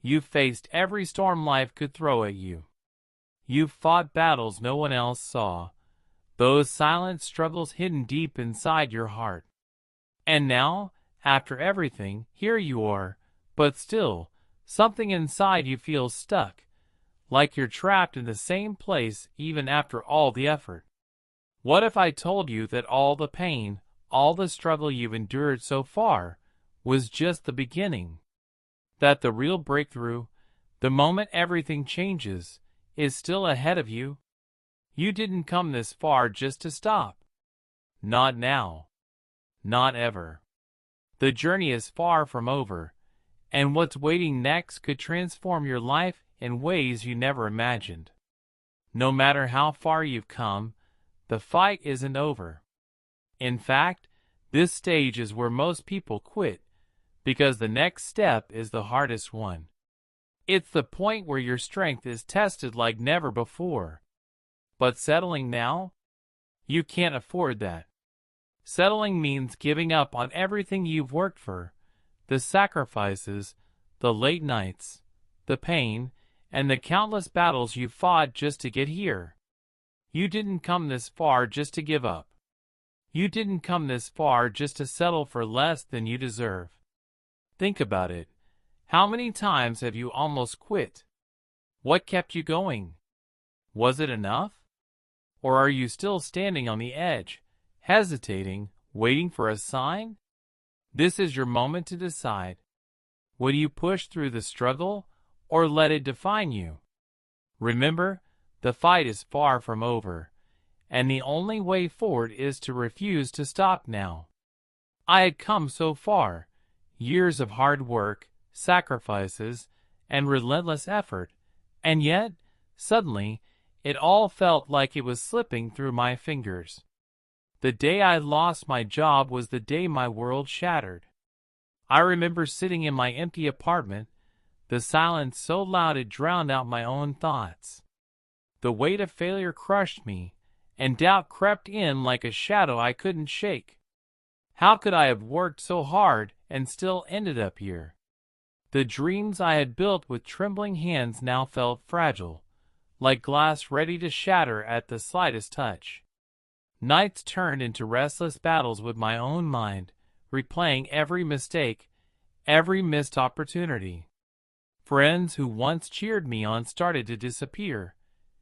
You've faced every storm life could throw at you. You've fought battles no one else saw, those silent struggles hidden deep inside your heart. And now, after everything, here you are, but still, something inside you feels stuck, like you're trapped in the same place even after all the effort. What if I told you that all the pain, all the struggle you've endured so far, was just the beginning? That the real breakthrough, the moment everything changes, is still ahead of you? You didn't come this far just to stop. Not now. Not ever. The journey is far from over, and what's waiting next could transform your life in ways you never imagined. No matter how far you've come, the fight isn't over. In fact, this stage is where most people quit, because the next step is the hardest one. It's the point where your strength is tested like never before. But settling now? You can't afford that. Settling means giving up on everything you've worked for, the sacrifices, the late nights, the pain, and the countless battles you fought just to get here. You didn't come this far just to give up. You didn't come this far just to settle for less than you deserve. Think about it. How many times have you almost quit? What kept you going? Was it enough? Or are you still standing on the edge, hesitating, waiting for a sign? This is your moment to decide. Will you push through the struggle, or let it define you? Remember, the fight is far from over, and the only way forward is to refuse to stop now. I had come so far, years of hard work, sacrifices, and relentless effort, and yet, suddenly, it all felt like it was slipping through my fingers. The day I lost my job was the day my world shattered. I remember sitting in my empty apartment, the silence so loud it drowned out my own thoughts. The weight of failure crushed me, and doubt crept in like a shadow I couldn't shake. How could I have worked so hard and still ended up here? The dreams I had built with trembling hands now felt fragile, like glass ready to shatter at the slightest touch. Nights turned into restless battles with my own mind, replaying every mistake, every missed opportunity. Friends who once cheered me on started to disappear,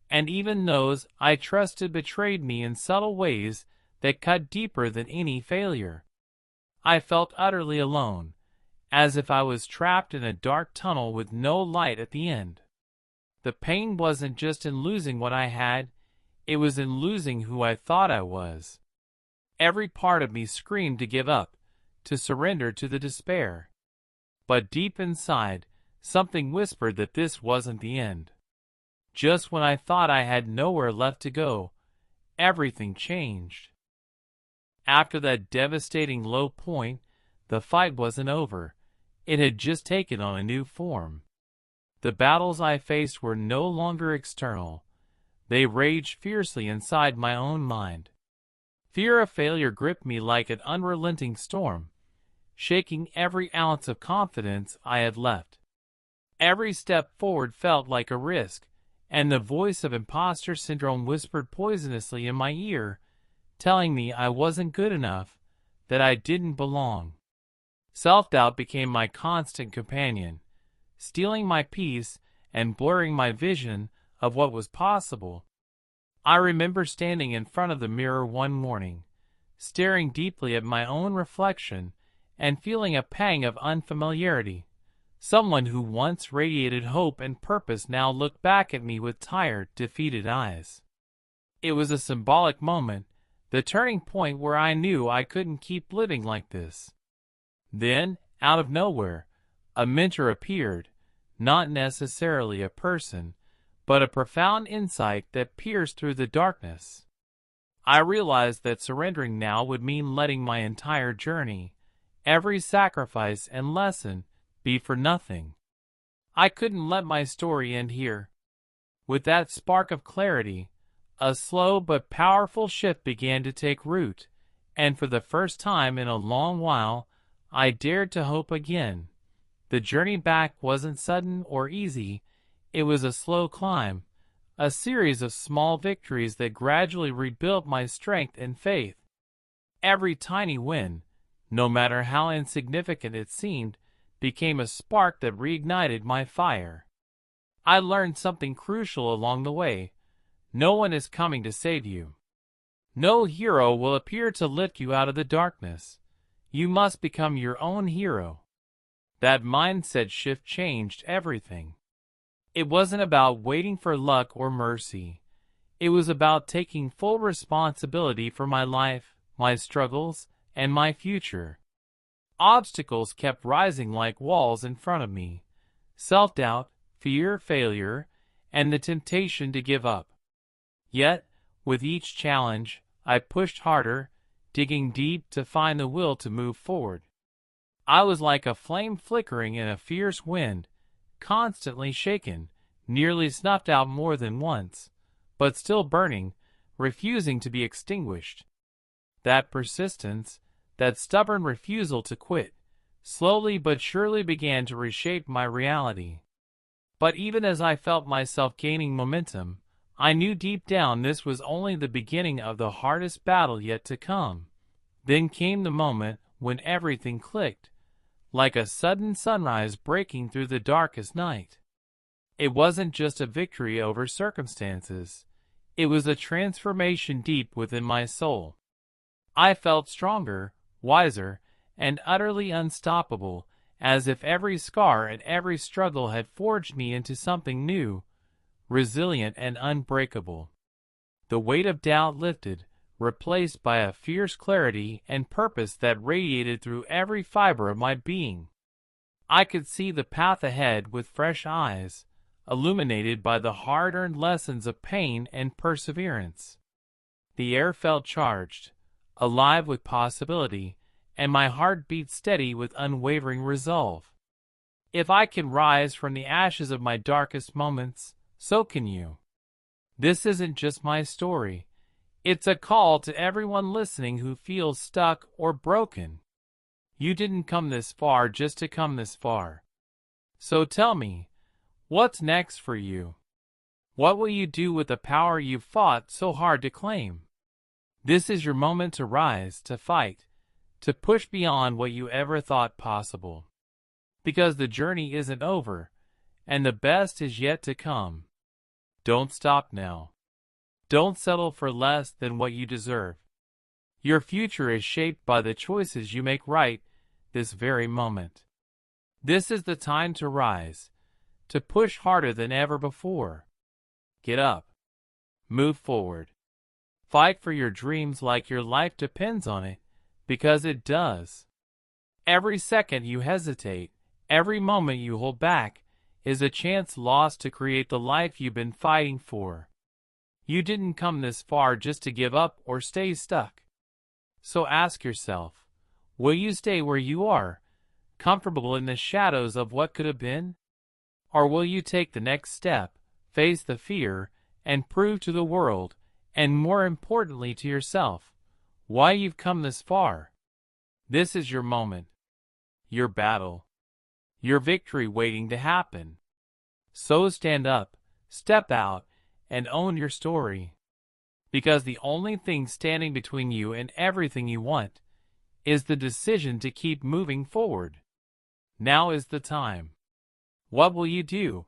and even those I trusted betrayed me in subtle ways that cut deeper than any failure. I felt utterly alone, as if I was trapped in a dark tunnel with no light at the end. The pain wasn't just in losing what I had, it was in losing who I thought I was. Every part of me screamed to give up, to surrender to the despair. But deep inside, something whispered that this wasn't the end. Just when I thought I had nowhere left to go, everything changed. After that devastating low point, the fight wasn't over. It had just taken on a new form. The battles I faced were no longer external. They raged fiercely inside my own mind. Fear of failure gripped me like an unrelenting storm, shaking every ounce of confidence I had left. Every step forward felt like a risk, and the voice of imposter syndrome whispered poisonously in my ear, telling me I wasn't good enough, that I didn't belong. Self-doubt became my constant companion, stealing my peace and blurring my vision of what was possible. I remember standing in front of the mirror one morning, staring deeply at my own reflection and feeling a pang of unfamiliarity. Someone who once radiated hope and purpose now looked back at me with tired, defeated eyes. It was a symbolic moment, the turning point where I knew I couldn't keep living like this. Then, out of nowhere, a mentor appeared, not necessarily a person, but a profound insight that pierced through the darkness. I realized that surrendering now would mean letting my entire journey, every sacrifice and lesson, be for nothing. I couldn't let my story end here. With that spark of clarity, a slow but powerful shift began to take root, and for the first time in a long while, I dared to hope again. The journey back wasn't sudden or easy. It was a slow climb, a series of small victories that gradually rebuilt my strength and faith. Every tiny win, no matter how insignificant it seemed, became a spark that reignited my fire. I learned something crucial along the way. No one is coming to save you. No hero will appear to lift you out of the darkness. You must become your own hero. That mindset shift changed everything. It wasn't about waiting for luck or mercy. It was about taking full responsibility for my life, my struggles, and my future. Obstacles kept rising like walls in front of me. Self-doubt, fear, failure, and the temptation to give up. Yet, with each challenge, I pushed harder, digging deep to find the will to move forward. I was like a flame flickering in a fierce wind, constantly shaken, nearly snuffed out more than once, but still burning, refusing to be extinguished. That persistence, that stubborn refusal to quit, slowly but surely began to reshape my reality. But even as I felt myself gaining momentum, I knew deep down this was only the beginning of the hardest battle yet to come. Then came the moment when everything clicked, like a sudden sunrise breaking through the darkest night. It wasn't just a victory over circumstances. It was a transformation deep within my soul. I felt stronger, wiser, and utterly unstoppable, as if every scar and every struggle had forged me into something new, resilient and unbreakable. The weight of doubt lifted, replaced by a fierce clarity and purpose that radiated through every fiber of my being. I could see the path ahead with fresh eyes, illuminated by the hard-earned lessons of pain and perseverance. The air felt charged, alive with possibility, and my heart beat steady with unwavering resolve. If I can rise from the ashes of my darkest moments, so can you. This isn't just my story. It's a call to everyone listening who feels stuck or broken. You didn't come this far just to come this far. So tell me, what's next for you? What will you do with the power you've fought so hard to claim? This is your moment to rise, to fight, to push beyond what you ever thought possible. Because the journey isn't over, and the best is yet to come. Don't stop now. Don't settle for less than what you deserve. Your future is shaped by the choices you make right this very moment. This is the time to rise, to push harder than ever before. Get up. Move forward. Fight for your dreams like your life depends on it, because it does. Every second you hesitate, every moment you hold back, is a chance lost to create the life you've been fighting for. You didn't come this far just to give up or stay stuck. So ask yourself, will you stay where you are, comfortable in the shadows of what could have been? Or will you take the next step, face the fear, and prove to the world, and more importantly to yourself, why you've come this far? This is your moment, your battle, your victory waiting to happen. So stand up, step out, and own your story. Because the only thing standing between you and everything you want is the decision to keep moving forward. Now is the time. What will you do?